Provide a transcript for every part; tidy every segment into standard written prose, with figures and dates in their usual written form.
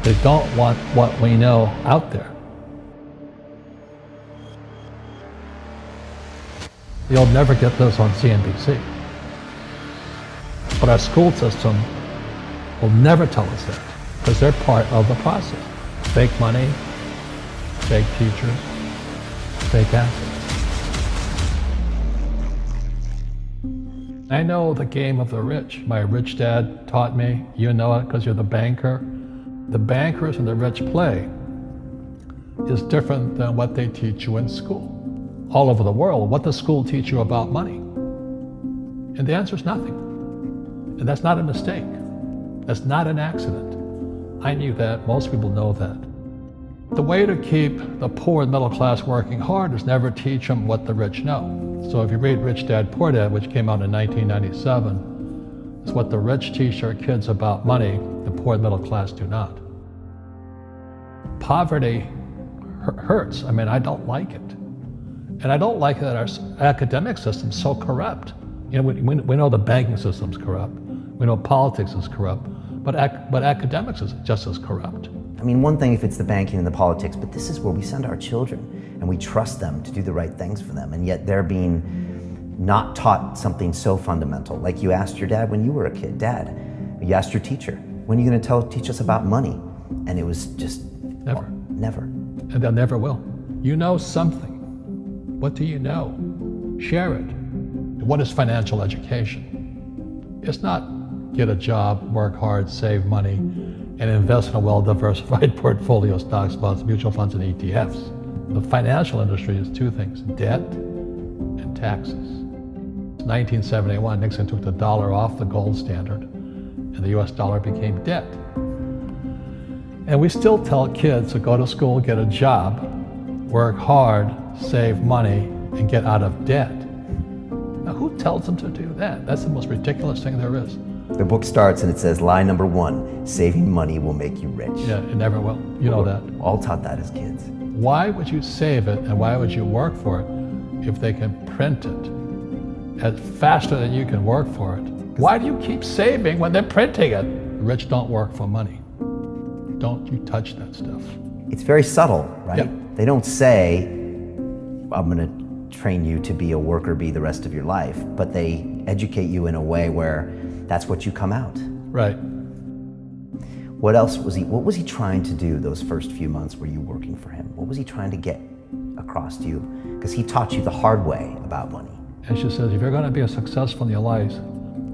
They don't want what we know out there. You'll never get this on CNBC. But our school system will never tell us that because they're part of the process. Fake money, fake teachers, fake assets. I know the game of the rich. My rich dad taught me. You know it because you're the banker. The bankers and the rich play is different than what they teach you in school. All over the world, what does school teach you about money? And the answer is nothing. And that's not a mistake. That's not an accident. I knew that. Most people know that. The way to keep the poor and middle class working hard is never teach them what the rich know. So if you read Rich Dad, Poor Dad, which came out in 1997, it's what the rich teach their kids about money, the poor and middle class do not. Poverty hurts. I mean, I don't like it. And I don't like that our academic system's so corrupt. You know, we know the banking system's corrupt. We know politics is corrupt. But academics is just as corrupt. I mean, one thing if it's the banking and the politics, but this is where we send our children and we trust them to do the right things for them. And yet they're being not taught something so fundamental. Like you asked your dad when you were a kid, Dad, you asked your teacher, when are you going to teach us about money? And it was just never. Well, never. And they'll never will. You know something. What do you know? Share it. What is financial education? It's not get a job, work hard, save money, and invest in a well-diversified portfolio of stocks, bonds, mutual funds, and ETFs. The financial industry is two things, debt and taxes. In 1971, Nixon took the dollar off the gold standard, and the US dollar became debt. And we still tell kids to go to school, get a job, work hard, save money, and get out of debt. Now, who tells them to do that? That's the most ridiculous thing there is. The book starts and it says, lie number 1, saving money will make you rich. Yeah, it never will. You know that. All taught that as kids. Why would you save it and why would you work for it if they can print it faster than you can work for it? Why do you keep saving when they're printing it? The rich don't work for money. Don't you touch that stuff. It's very subtle, right? Yep. They don't say, I'm going to train you to be a worker bee the rest of your life, but they educate you in a way where that's what you come out. Right. What was he trying to do those first few months were you working for him? What was he trying to get across to you? Because he taught you the hard way about money. And she says, if you're going to be successful in your life,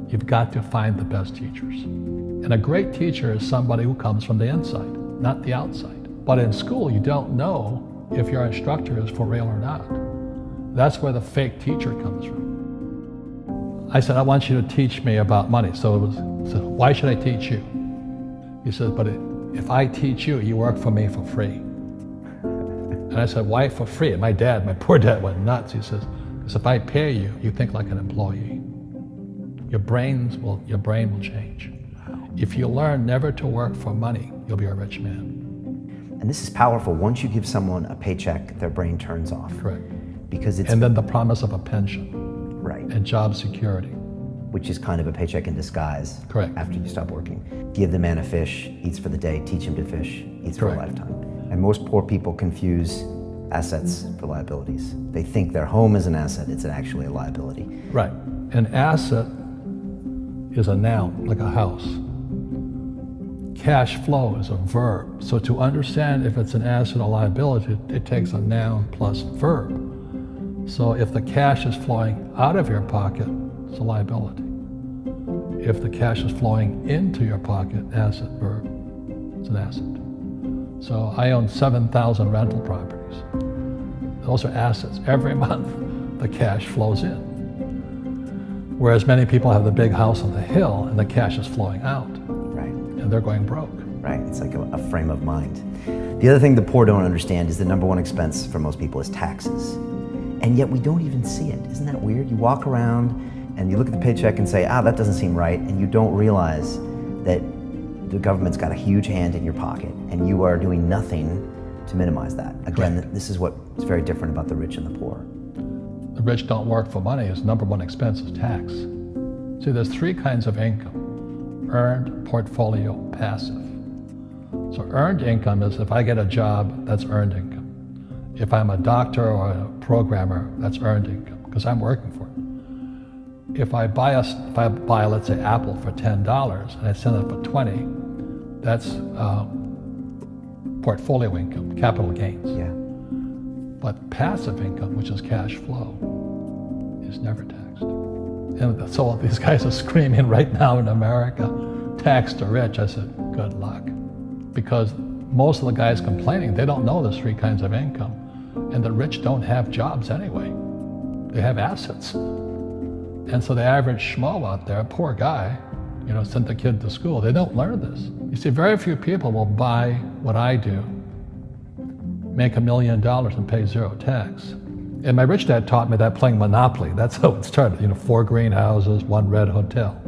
you've got to find the best teachers. And a great teacher is somebody who comes from the inside, not the outside. But in school, you don't know if your instructor is for real or not. That's where the fake teacher comes from. I said, I want you to teach me about money. So why should I teach you? He said, but if I teach you, you work for me for free. And I said, why for free? And my poor dad went nuts. He says, because if I pay you, you think like an employee. Your brain will change. If you learn never to work for money, you'll be a rich man. And this is powerful. Once you give someone a paycheck, their brain turns off. Correct. Because it's... And then the promise of a pension. Right. And job security. Which is kind of a paycheck in disguise. Correct. After you stop working. Give the man a fish, eats for the day, teach him to fish, eats for a lifetime. And most poor people confuse assets for liabilities. They think their home is an asset, it's actually a liability. Right. An asset is a noun, like a house. Cash flow is a verb. So to understand if it's an asset or liability, it takes a noun plus verb. So if the cash is flowing out of your pocket, it's a liability. If the cash is flowing into your pocket, asset, verb, it's an asset. So I own 7,000 rental properties. Those are assets. Every month, the cash flows in. Whereas many people have the big house on the hill and the cash is flowing out. Right. And they're going broke. Right, it's like a frame of mind. The other thing the poor don't understand is the number 1 expense for most people is taxes. And yet we don't even see it. Isn't that weird? You walk around and you look at the paycheck and say, that doesn't seem right, and you don't realize that the government's got a huge hand in your pocket and you are doing nothing to minimize that. Again, right. This is what's very different about the rich and the poor. The rich don't work for money. His number 1 expense is tax. See, there's 3 kinds of income: earned, portfolio, passive. So earned income is if I get a job, that's earned income. If I'm a doctor or a programmer, that's earned income because I'm working for it. If I buy, let's say, Apple for $10 and I sell it for 20, that's portfolio income, capital gains. Yeah. But passive income, which is cash flow, is never taxed. And so these guys are screaming right now in America, tax the rich. I said, good luck. Because most of the guys complaining, they don't know there's three kinds of income. And the rich don't have jobs anyway. They have assets. And so the average schmo out there, poor guy, sent the kid to school. They don't learn this. You see, very few people will buy what I do, make $1 million and pay zero tax. And my rich dad taught me that playing Monopoly. That's how it started. 4 greenhouses, 1 red hotel.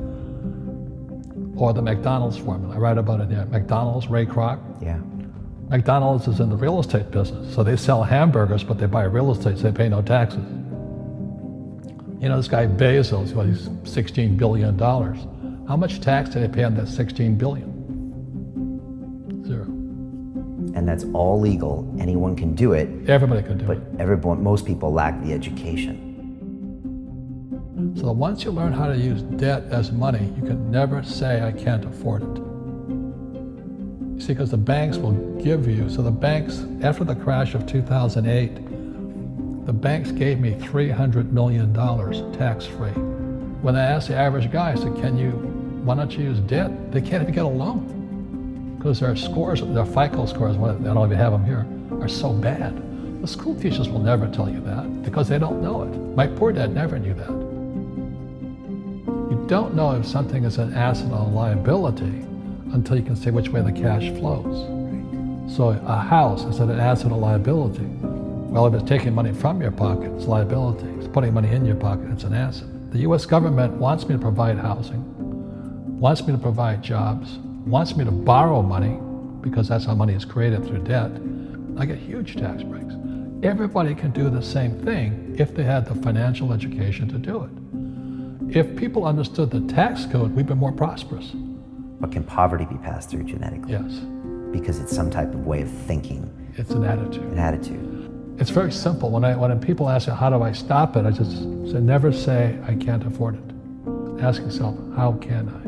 Or the McDonald's formula. I write about it here. McDonald's, Ray Kroc. Yeah. McDonald's is in the real estate business. So they sell hamburgers, but they buy real estate, so they pay no taxes. This guy Bezos, he's $16 billion. How much tax did they pay on that $16 billion? Zero. And that's all legal. Anyone can do it. Everybody can do it. But most people lack the education. So once you learn how to use debt as money, you can never say, I can't afford it. You see, because the banks will give you, so the banks, after the crash of 2008, the banks gave me $300 million tax-free. When I asked the average guy, I said, why don't you use debt? They can't even get a loan because their scores, their FICO scores, I don't even have them here, are so bad. The school teachers will never tell you that because they don't know it. My poor dad never knew that. You don't know if something is an asset or a liability until you can say which way the cash flows. So a house, is it an asset or liability? Well, if it's taking money from your pocket, it's liability. If it's putting money in your pocket, it's an asset. The US government wants me to provide housing, wants me to provide jobs, wants me to borrow money because that's how money is created through debt. I get huge tax breaks. Everybody can do the same thing if they had the financial education to do it. If people understood the tax code, we'd be more prosperous. But can poverty be passed through genetically? Yes. Because it's some type of way of thinking. It's an attitude. An attitude. It's very simple. When people ask me, how do I stop it? I just say, never say, I can't afford it. Ask yourself, how can I?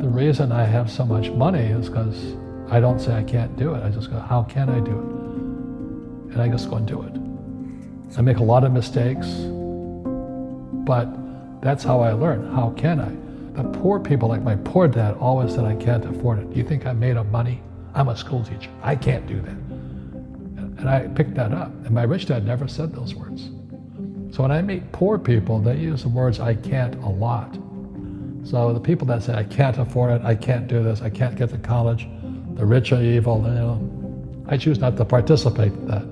The reason I have so much money is because I don't say I can't do it. I just go, how can I do it? And I just go and do it. I make a lot of mistakes, but that's how I learn. How can I? The poor people, like my poor dad, always said, I can't afford it. Do you think I'm made of money? I'm a school teacher. I can't do that. And I picked that up. And my rich dad never said those words. So when I meet poor people, they use the words I can't a lot. So the people that say, I can't afford it, I can't do this, I can't get to college, the rich are evil, I choose not to participate in that.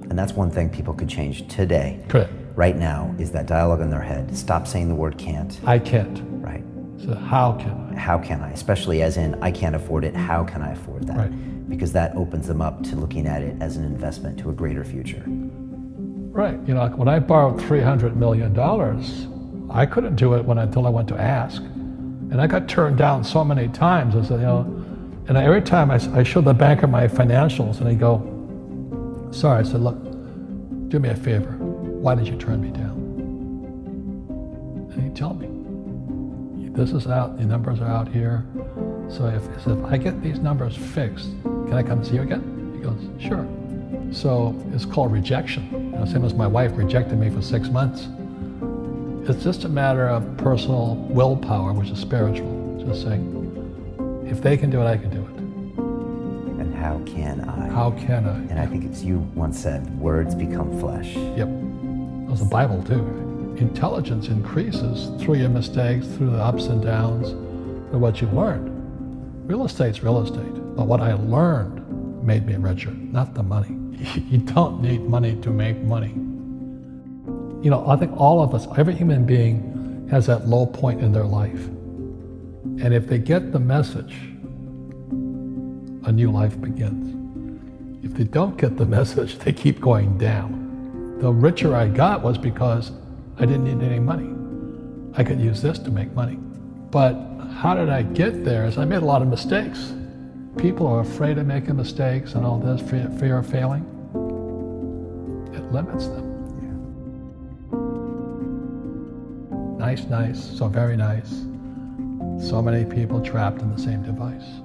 And that's one thing people could change today. Correct. Right now is that dialogue in their head. Stop saying the word can't. I can't. Right. So how can I? How can I? Especially as in, I can't afford it, how can I afford that? Right. Because that opens them up to looking at it as an investment to a greater future. Right. When I borrowed $300 million, I couldn't do it until I went to ask. And I got turned down so many times. I said, and every time I showed the banker my financials and he'd go, sorry. I said, look, do me a favor. Why did you turn me down? And he'd tell me, this is out, the numbers are out here. So if I get these numbers fixed, can I come see you again? He goes, sure. So it's called rejection. Same as my wife rejected me for 6 months. It's just a matter of personal willpower, which is spiritual. Just saying, if they can do it, I can do it. And how can I? How can I? And I think it's you once said, words become flesh. Yep. That was the Bible too. Intelligence increases through your mistakes, through the ups and downs, through what you learned. Real estate's real estate, but what I learned made me richer, not the money. You don't need money to make money. I think all of us, every human being has that low point in their life. And if they get the message, a new life begins. If they don't get the message, they keep going down. The richer I got was because I didn't need any money. I could use this to make money. But how did I get there? Is I made a lot of mistakes. people are afraid of making mistakes and all this, fear of failing, it limits them. Nice, so very nice. So many people trapped in the same device.